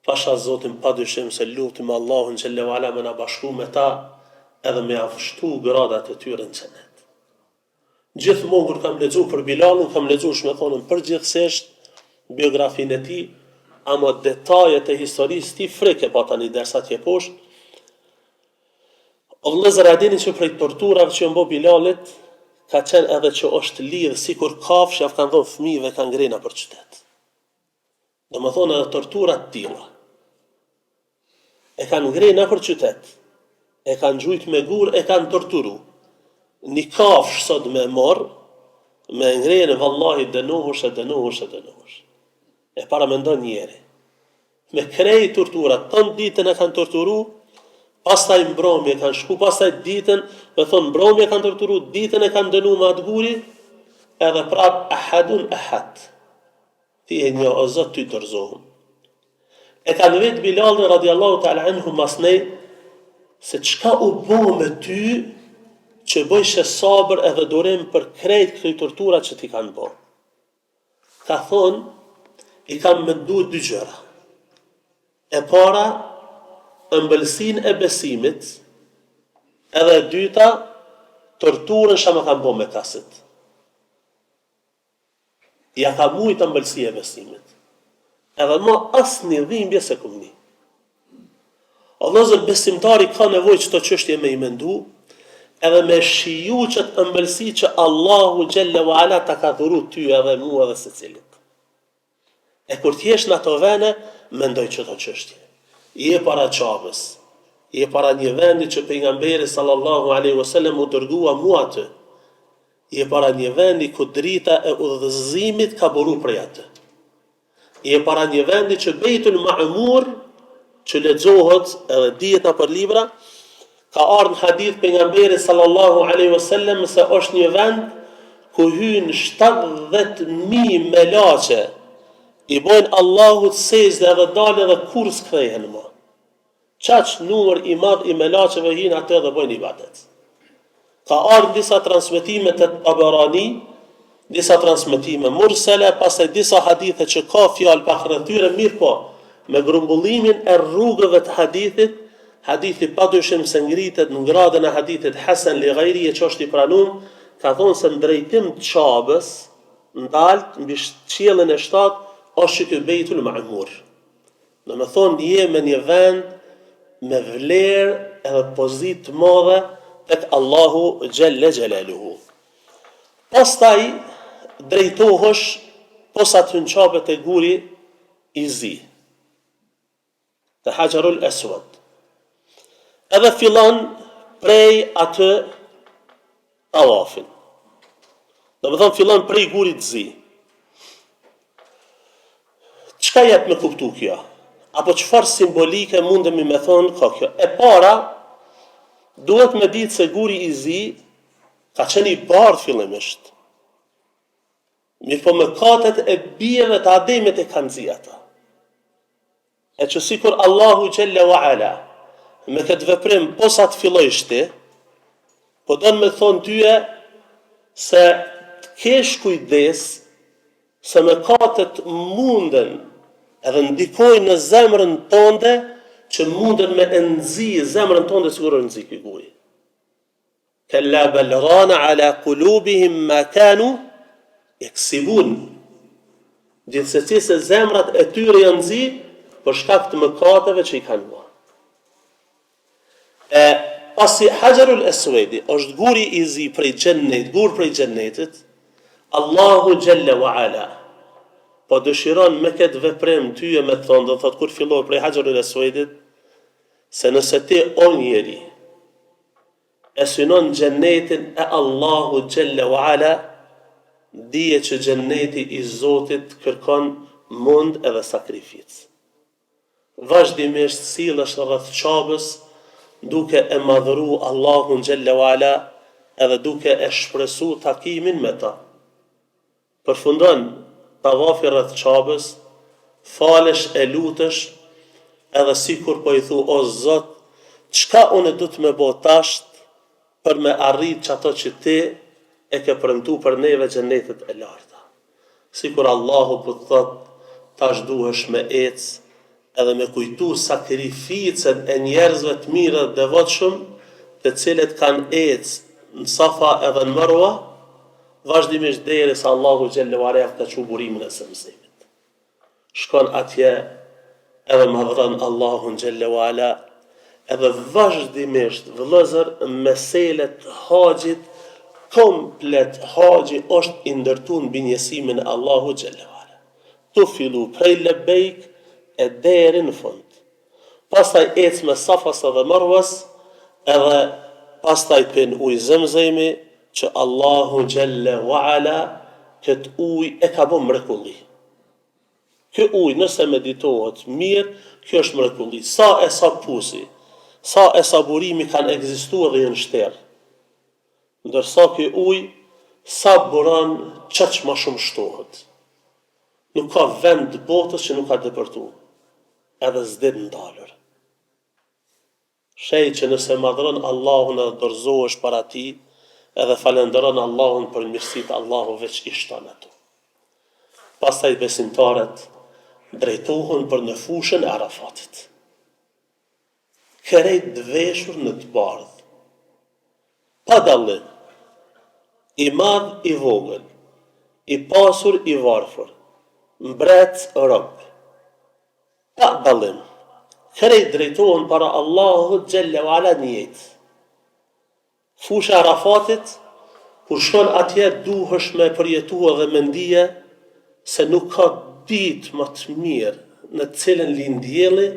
pasha Zotin pa dyshim se lutim Allahun Gjelle wa Ala me na bashku me ta, edhe me afshtu gradat e tyre në xhenet. Gjithmonë kur kam lexuar për Bilalin, kam lexuar me thonën përgjithsisht biografinë e tij, ama detajet e historisë ti frike pa tani derisa tje poshtë. O vëllezër, a dini që prej torturave që mbo Bilalit, ka qenë edhe që është lidh sikur kafshë ja kanë dhënë fëmijëve kanë ngrena për qytet. Do më thonë edhe torturat tilla. E kanë ngrena për qytet, e kanë gjujt me gur, e kanë torturu. Një kafshë sot me morë, me ngrene vallahi dënohush. E para mendon njeri. Me krej torturat, tënë ditën e kanë torturu, pastaj mbromje kanë shku, pastaj ditën, me thonë mbromje kanë torturu, ditën e kanë dënu me atë guri, edhe prap ahadun ahad. Ti e një o Zot ty dorëzohëm. E kanë vetë Bilalin radiallahu ta'ala anhu masnej, se çka u bo me ty, që bëjshë sabër edhe durim për krejt këto tortura që ti kanë bo. Ka thonë, i kam mendu 2 gjëra. E para, ëmbëlsin e besimit, edhe e dyta, torturën që më kanë bo me kasit. Ja ka mujt ëmbëlsi e besimit. Edhe ma asë një dhimbje se këmni. Allëzër besimtari ka nevoj që të qështje me i mendu, edhe me shiju që të ëmbëlsi që Allahu Gjelle wa Ala ta ka dhuru ty edhe mua dhe se cilit. E kur t'jesh në ato vene, mendoj çdo çështje. Je para Qabës, je para një vendi që pejgamberi sallallahu alaihi wasallam u dërgua mua atë. Je para një vendi ku drita e udhëzimit ka buru prej atë. Je para një vendi që Bejtul Ma'mur, që lexohet edhe dihet për libra, ka ardhur në hadith pejgamberi sallallahu alaihi wasallam se është një vend ku hyn 70.000 melaçe, i bojnë Allahut sejdë dhe dalin dhe kur s'kthehen më. Çaq numër i madh i melaçeve hin atë dhe bojnë ibadet. Ka ardhur disa transmetime të Tabarani, disa transmetime mursale, pastaj disa hadithe që ka fjalë pa rrethyre, mirë po, me grumbullimin e rrugëve të hadithit, hadithi padyshim se ngritet në gradën e hadithit hasan li ghairi, që është i pranuar, ka thonë se në drejtim të Qabës, ndalt mbi qiellin e 7, është ky Bejtul Ma'mur. Në me thonë je me një vend me vlerë edhe pozitë të madhe tek Allahu Gjelle Gjelaluhu. Pastaj drejtohesh posa të hynqapet e guri i zi, të Hajarul Aswad. Edhe fillon prej atë tawafin. Do me thonë fillon prej gurit zi. Çka jep me kuptu kjo? Apo çfarë simbolike mundemi me thonë ka kjo? E para, duhet me ditë se guri i zi ka qenë i bardhë fillimisht. Mirë po mëkatet e bijeve të Ademit e kanë zi ata. E që sikur Allahu Gjelle wa Ala me këtë veprim posa të fillojsh ti, po don me thonë tyje se të kesh kujdes se mëkatet munden edhe ndikojnë në zemrën tënde që munden me enzi zemrën tënde sikur enzi ky guri. Kalla bal rana ala qulubihim ma kanu yaksibun. Gjithsesi se zemrat e tyre janë nzi për shkak të mëkateve që i kanë bërë. Pasi Hajarul Aswadi është guri i zi prej xhennet, gur prej xhennetit, Allahu Gjelle wa Ala po dëshiron me këtë veprim tyje me thonë, do thot kur fillon prej Hajarul Aswadit, se nëse ti o njeri e synon xhennetin e Allahu Gjelle wa Ala, dije që xhenneti i Zotit kërkon mund edhe sakrificë. Vazhdimisht sillesh rreth Qabës, duke e madhëru Allahun Gjelle wa Ala edhe duke e shpresu takimin me ta. Përfundon tavafi rreth Qabës, falesh e lutesh, edhe sikur po i thu o Zot, çka unë du të më bëj tash për me arrit çato që ti e ke premtu për neve xhennetet e larta. Sikur Allahu po thot, tash duhesh me ec edhe me kujtu sakrificën e njerëzve të mirë dhe devotshëm, të cilët kanë ec në Safa edhe në Marwa, vazhdimisht derisa Allahu Gjelle wa Ala ka çu burimin e Zemzemit. Shkon atje edhe madhron Allahun Gjelle wa Ala, edhe vazhdimisht vëllezër meselet haxhit komplet haxhi është i ndërtuar mbi njësimin e Allahu Gjelle wa Ala. Tu fillu prej lebejk e deri në fund. Pastaj ec me Safas dhe Marwas, edhe pastaj pin ujë Zemzemi, që Allahu Gjelle wa Ala këtë ujë e ka bën mrekulli. Ky ujë nëse meditohet mirë, kjo është mrekulli. Sa e sa pusi, sa e sa burimi kanë ekzistuar dhe janë shterë. Ndërsa ky ujë sa buron çaq më shumë shtohet. Nuk ka vend të botës që nuk ka depërtuar, edhe s'det ndalur. Shej që nëse madhron Allahun edhe dorëzohesh para tij, edhe falenderon Allahun për mirësitë Allahu veç i shton ato. Pastaj besimtarët drejtohen për në fushën e Arafatit. Krejt dveshur në të bardhë, pa dallim, i madh i vogël, i pasur i varfër, mbret rob, pa dallim, krejt drejtohen para Allahut Gjelle wa Ala një jetë. Fusha e Arafatit, kur shkon atje duhesh me përjetua dhe me ndije se nuk ka ditë më të mirë në të cilën lind dielli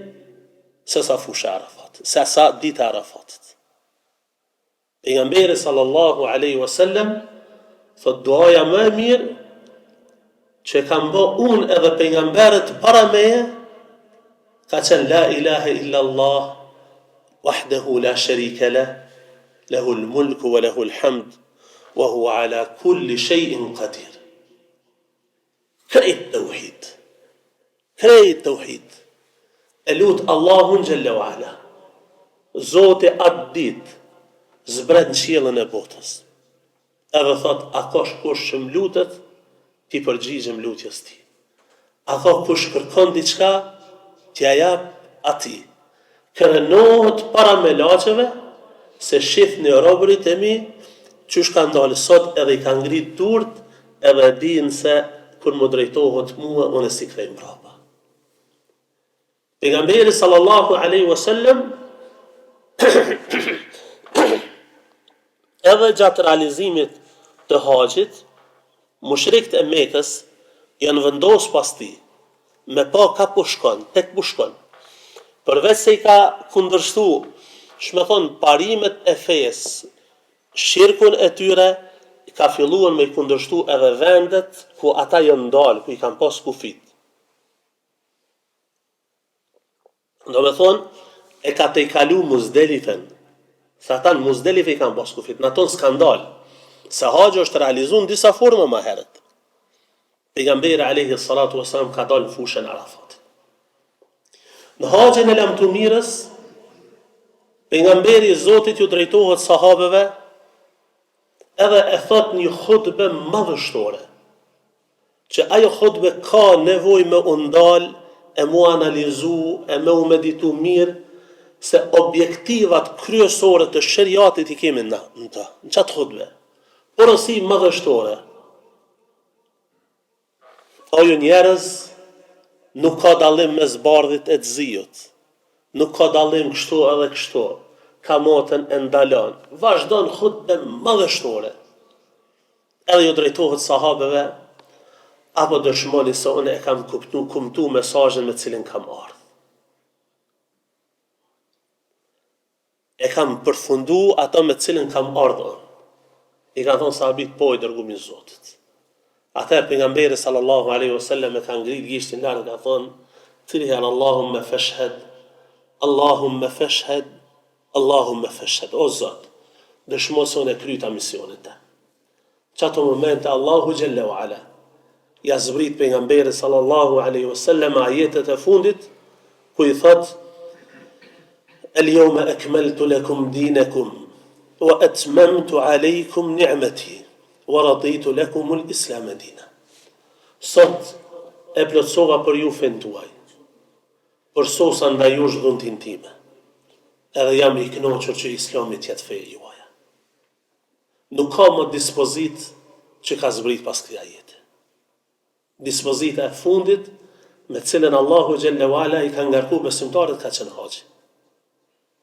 se sa fusha e Arafatit, se sa dita e Arafatit. Pejgamberi sallallahu alaihi wasallam thot duaja më e mirë që kam bë unë edhe pejgamberët para meje ka qenë la ilaha illa Allah wahdahu la sharika lah lahu al-mulku wa lahu al-hamd wa huwa ala kulli shay'in qadir. Krejt tauhid. E lut Allahun xhalla wa ala. Zoti atë ditë zbret në qiellin e botës. Edhe thot, a ka kush që më lutet, ti përgjigjem lutjes ti. A ka kush kërkon diçka, t'ja jap ati. Kërënohet para melaqeve, se shifni robërit e mi, qysh ka ndalë sot edhe i ka ngrit durt, edhe din se kur më drejtohet mua, unë si kthej mbrapa. Pejgamberi sallallahu alaihi wasallam edhe gjatë realizimit të haxhit, mushrikët e Mekës janë vendos pas tij me pa ka po shkon, tek po shkon. Përveç se i ka kundërshtu, shme thonë, parimet e fesë, shirkun e tyre, ka filluar me i kundërshtu edhe vendet ku ata janë ndalë, ku i kanë pas kufit. Do me thonë, e ka të i kalu Muzdelifen, se ata në Muzdelif i kanë pas kufit, në aton s'kan dalë, se haxhi është realizu në disa forma ma heret. Pejgamberi alayhi salatu wasalam ka dalë në fushën Arafat. Në haxhin e lamtumirës, pejgamberi i Zotit ju drejtohet sahabeve, edhe e thot një khutbe madhështore, që ajo khutbe ka nevojë me u ndal, e mu analizu, e me u meditu mirë, se objektivat kryesore të shariatit i kemi në qatë khutbe. Porosi madhështore. Ajo njerëz nuk ka dallim mes bardhit e të zijut. Nuk ka dallim kështu edhe kështu. Kamatën e ndalon. Vazhdon khutbe madhështore. Edhe ju drejtohet sahabeve, apo dëshmoni se unë e kam kumtu mesazhin me cilin kam ardhur. E kam përfundu ato me cilin kam ardhur. I ka thonë sahabit, po i dërgumi Zotit. Atëherë pejgamberi sallallahu alaihi wasallam e ka ngrit gishtin larg, ka thonë, "Tilher Allahumma fashhad, Allahumma fashhad, Allahumma fashhad." O Zot, dëshmo se unë e kryta misionin të. Çato momente Allahu xhalla wa ala ja zbrit pejgamberit sallallahu alaihi wasallam ajetet e fundit ku i thot "El-yawma akmaltu lakum dinakum wa atmamtu alaykum ni'mati wa raditu lakum al-islam dina." Sot e plotësova për ju fen tuaj, përsosa ndaj jush dhuntin time, edhe jam i kënaqur që Islami të jetë feja juaja. Nuk ka më dispozit që ka zbrit pas këtij ajeti. Dispozita e fundit me cilën Allahu xhalla wala i ka ngarku besimtarët ka qenë haxhi.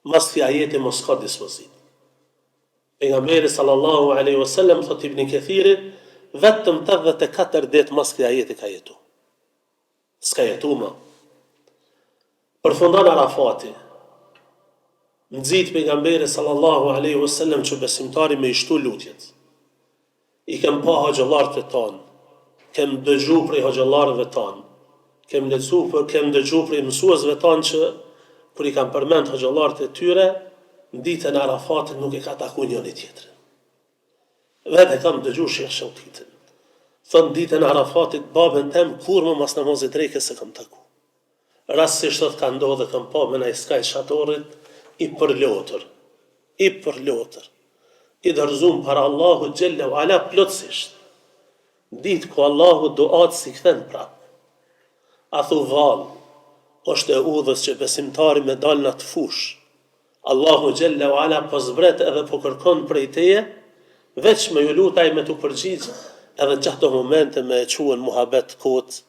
Mas këtij ajeti mos ka dispozit. Pejgamberi sallallahu alaihi wasallam thot Ibn Kathiri, vetëm 84 ditë mas këtij ajeti ka jetu. S'ka jetu më. Përfundon Arafati. Nxit pejgamberi sallallahu alaihi wasallam që besimtari me i shtu lutjet. I kem pa hoxhallarët e tanë, kem dëgju prej hoxhallarëve tanë, kem dëgju prej mësuesve tanë që kur i kam përmend hoxhallarët e tyre, në ditën e Arafatit nuk e ka taku njëri tjetrin. Vetë kam dëgju Shekh Shaukitin. Thënë ditën e Arafatit babën tem kur më mas namazit reke se kam taku. Rastësisht thot ka ndodhe kam pa me naj skaj shatorit i përlotër. I dërzum para Allahu xhalla wa ala plotësisht. Ditë ku Allahu duat si kthen prap. A thu vallë, është e udhës që besimtari me dal në të fush. Allahu xhalla wa ala po zbret edhe po kërkon prej teje, veç me ju lutaj me të përgjigj, edhe çato momente me e quhen muhabet kot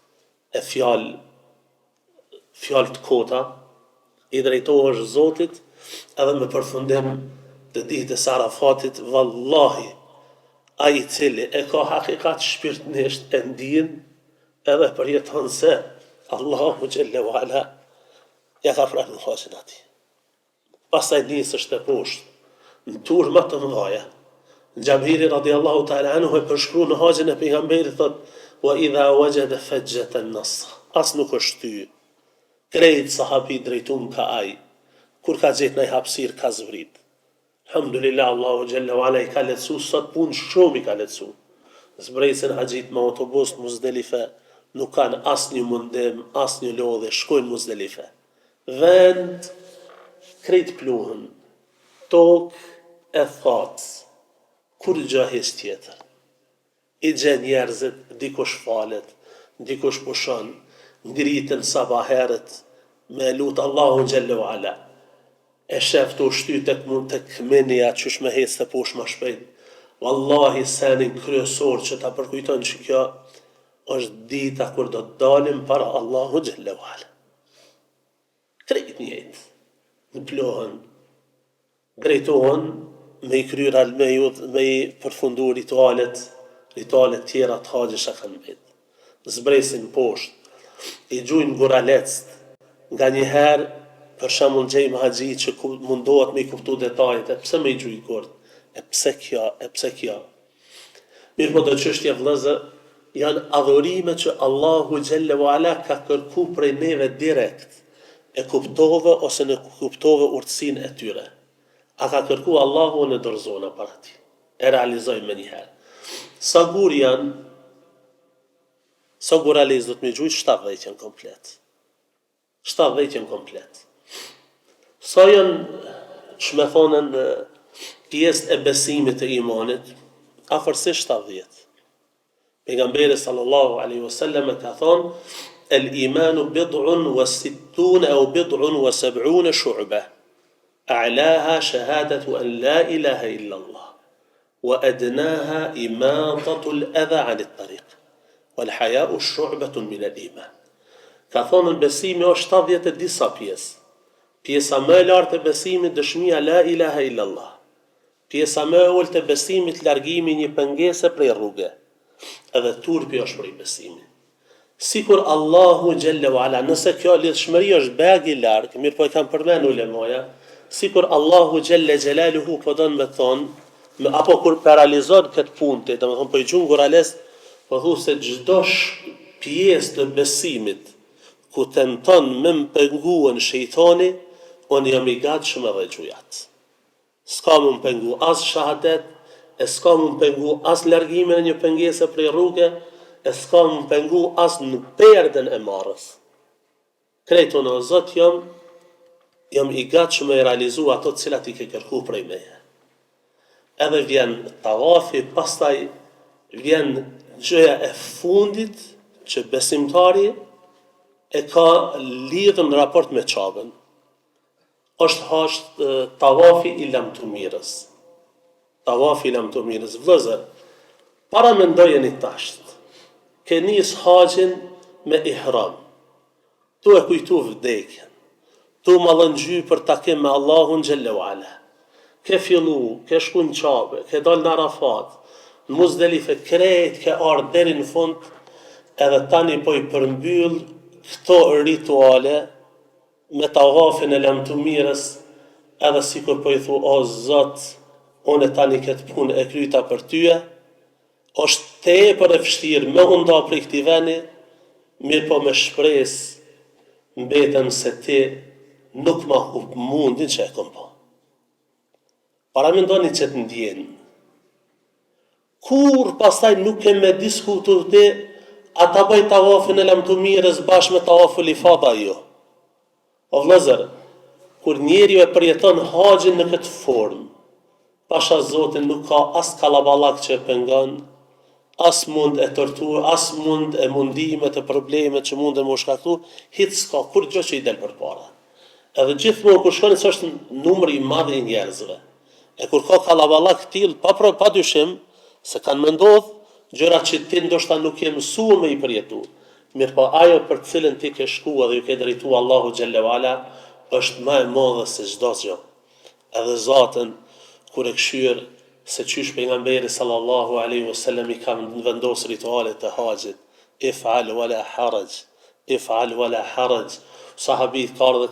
e fjalë të kota, i drejtohesh Zotit, edhe me përfundim të ditës Arafatit, vallahi, ai i cili e ka hakikat shpirtnisht e ndjen, edhe përjeton se Allahu xhelle wala ja ka pranuar haxhin atij. Pastaj nisësht e poshtë, në turma të mëdha. Xhabiri radiallahu ta'ala anhu e përshkruan në haxhin e pejgamberit thot: "Wa idha wajada fajjatan nasr." As nuk është ty. Krejt sahabi drejtum ka aj. Kur ka gjetë në hapësirë ka zvrit. Alhamdulillah, Allahu xhalla wala i ka lehtësu sot punë shumë i ka lehtësu. Zbresën haxhit me autobus në Muzdelife, nuk kanë asnjë mundim, asnjë lodhje, shkojnë në Muzdelife. Vend krejt pluhën, tokë e thatë, kur gjahis tjetër. I gjen njerëzit, dikush falet, dikush pushon, ngritën sabaherët, me lut Allahu xhalla wala. E shef të ushty tek mund të këmenja qysh me hecë të poshtë ma shpejt. Wallahi senin kryesor që ta përkujton që kjo është dita kur do të dalim para Allahu xhalla wala. Krejt njëjtë, në plohën, drejtohen me i kryra me i përfundu ritualet tjera të haxhit që kanë mbet. Zbresin poshtë, i gjujnë guralecët, nga njëherë për shembull gjejmë haxhi që mundohet me i kuptu detajet, e pse me i gjuj kurt, e pse kjo. Mirë po të çështja vëllezër, janë adhurime që Allahu xhelle wala ka kërku prej neve direkt, e kuptove ose në kuptove urtësinë e tyre. A ka kërku Allahu në dorëzona para ti. E realizojmë me njëherë. Sa gur janë, sa guralez do të me gjujtë, 70 janë komplet. 70 janë komplet. Sa janë, që me thonën, pjesë e besimit të imanit, afërsisht 70. Pejgamberi sallallahu alaihi wasallam ka thonë, el imanu bid'un wa sittun au bid'un wa sab'un shu'bah. أعلاها شهادة أن لا إله إلا الله وأدناها إماطة الأذى عن الطريق والحياء شعبة من الإيمان. Ka thonë besimi është 70 disa pjesë. Pjesa më e lartë e besimit dëshmia la ilaha illallah. Pjesa më e ulët e besimit largimi një pengese prej rruge. Edhe turpi është prej besimit. Sikur Allahu xhelle wala, nëse kjo lidhshmëri është beg i larg, mirë po e kam përmendur ulemoja, sikur Allahu xhelle xhelaluhu po don me thonë, apo kur paralizon këtë punë, domethënë po i gjun gurales, po thu se çdo pjesë të besimit ku tenton me më penguën shejtani, unë jam i gatshëm edhe gjujat. S'ka më pengu as shahadet, e s'ka më pengu as largimin e një pengese prej rruge, e s'ka më pengu as në perdën e marrës. Krejt unë o Zot jam i gatshëm me realizu ato të cilat i ke kërku prej meje. Edhe vjen tawafi, pastaj vjen gjëja e fundit që besimtari e ka lidhën në raport me Qabën. Është tawafi i lamtumirës. Tawafi i lamtumirës. Vëllezër, para mendojeni tash, ke nis haxhin me ihram. Tu e kujtu vdekjen. Tu mallëngjy për takim me Allahun xhelle wala. Ke fillu, ke shku në Qabë, ke dal në Arafat, në Muzdelife, krejt ke ardhur deri në fund, edhe tani po i përmbyll këto rituale me tawafin e lamtumirës, edhe sikur po i thu, o Zot, unë tani këtë punë e kryta për tyje, është tepër e vështirë me unda prej këtij veni, mirë po me shpresë mbetëm se ti nuk ma hup mundin që e kom po. Para mendoni që të ndjenë. Kur pastaj nuk e me diskutu ti, a ta bëj tawafin e lamtumirës bashkë me tawaful ifada jo. O vëllezër, kur njeriu e përjeton haxhin në këtë formë, pasha Zotin nuk ka as kallaballak që e pengon, as mund e tortur, as mund e mundimet e problemet që mund e më shkaktu, hiç s'ka kur gjë që i del përpara. Edhe gjithmonë kur shkoni s'është numri i madh i njerëzve. E kur ka kallaballak till, pa dyshim se kanë më ndodh gjëra që ti ndoshta nuk je mësuar me i përjetu. Mirë po ajo për të cilën ti ke shkuar dhe ju ke drejtuar Allahu xhelle wala është më e madhe se çdo gjë. Edhe Zotën kur e këshyr se qysh pejgamberi sallallahu alaihi wasallam i ka vendosur ritualet e haxhit, if'al wala haraj, if'al wala haraj. Sahabit ka ardhur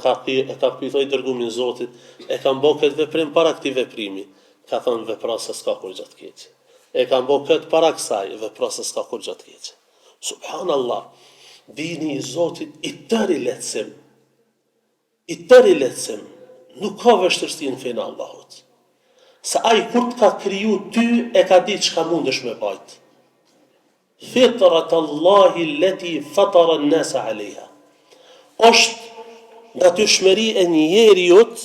dhe ka pyetoj dërgumin e Zotit, e kanë bërë këtë veprim para këtij veprimi. Ka thënë vepra se s'ka kur gjë të keqe. E kanë bërë këtë para kësaj, vepra se s'ka kur gjë të keqe. Subhanallah. Dini i Zotit i tëri lehtësim. I tëri lehtësim. Nuk ka vështirësi në fenë Allahut. Se ai kur të ka kriju ty e ka ditë çka mundesh me bajt. Fitrat Allahi allati fatara an-nasa aleha. Është natyrshmëri e njeriut,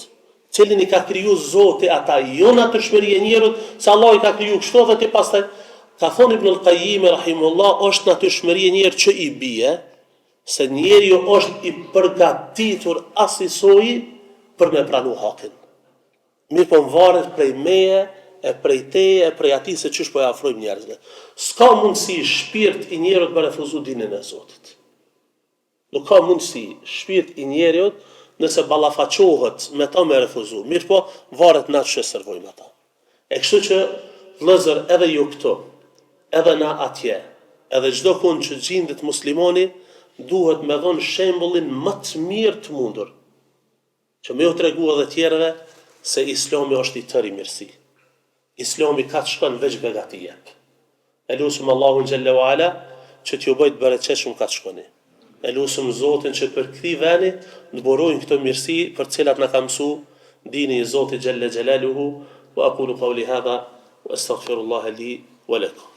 cilin i ka kriju Zoti ata, jo natyrshmëri e njerut, se Allah i ka kriju kështu dhe ti pastaj ka thonë Ibn al-Qayyim rahimullah, është natyrshmëri e njerut që i bie, se njeriu është i përgatitur asisoj për me pranu hakin. Mirë po varet prej meje, e prej teje, e prej atij se çish po ja afrojmë njerëzve. S'ka mundësi shpirt i njerëzit me refuzu dinën e Zotit. Nuk ka mundësi shpirt i njerëzit nëse ballafaqohet me ta me refuzu. Mirë po varet na ç'e servojmë ata. E kështu që vëllezër edhe ju këtu, edhe na atje, edhe çdo kund që gjendet muslimani duhet me dhënë shembullin më të mirë të mundur, që me ju tregu edhe tjerëve se Islami është i tëri mirësi. Islami ka të shkon veç begati jep. E lusim Allahun xhalla wa ala që t'ju bëjt bereqeshëm ka të shkoni. E lusim Zotin që për këtij veni të burojnë këto mirësi për cilat na ka mësu dini i Zotit xhalla xhelaluhu wa aqulu qawli hadha wa astaghfirullaha li wa lakum.